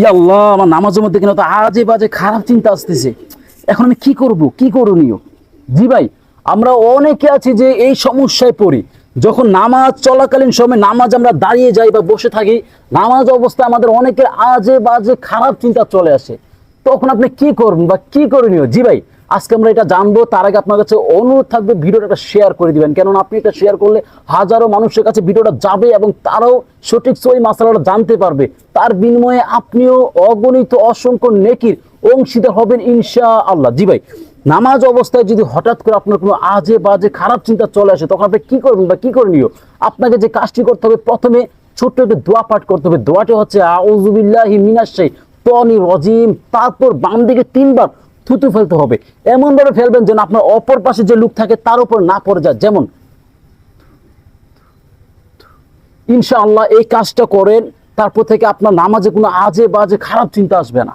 ইয়া আল্লাহ, আমার নামাজের মধ্যে কেন তো আজে বাজে খারাপ চিন্তা আসতেছে। এখন আমি কি করব, কি করণীয়? জি ভাই, আমরা অনেকে আছি যে এই সমস্যায় পড়ি। যখন নামাজ চলাকালীন সময় নামাজ আমরা দাঁড়িয়ে যাই বা বসে থাকি, নামাজ অবস্থায় আমাদের অনেকের আজে বাজে খারাপ চিন্তা চলে আসে। তখন আপনি কি করবেন বা কি করণীয়? জি ভাই, আজকে আমরা এটা জানবো। তার আগে আপনার কাছে অনুরোধ থাকবে ভিডিওটা একটা শেয়ার করে দিবেন, কেননা আপনি এটা শেয়ার করলে হাজারো মানুষের কাছে ভিডিওটা যাবে এবং তারাও সঠিক সহি মাসালাটা জানতে পারবে। তার বিনিময়ে আপনিও অগণিত অসংখ্য নেকির অংশীদার হবেন ইনশাআল্লাহ। জি ভাই, নামাজ অবস্থায় যদি হঠাৎ করে আপনার কোনো আজে বাজে খারাপ চিন্তা চলে আসে, তখন আপনি কি করবেন বা কি করণীয়? আপনাকে যে কাজটি করতে হবে, প্রথমে ছোট্ট একটা দোয়া পাঠ করতে হবে। দোয়াটি হচ্ছে আউযু বিল্লাহি মিনাশ শাইতানির রাজিম। তারপর বাম দিকে 3 বার থুতু ফেলতে হবে। এমন ভাবে ফেলবেন যেন আপনার অপর পাশে যে লোক থাকে তার উপর না পড়ে যায়। যেমন ইনশাআল্লাহ এই কাজটা করেন, তারপর থেকে আপনার নামাজে কোনো আজে বাজে খারাপ চিন্তা আসবে না।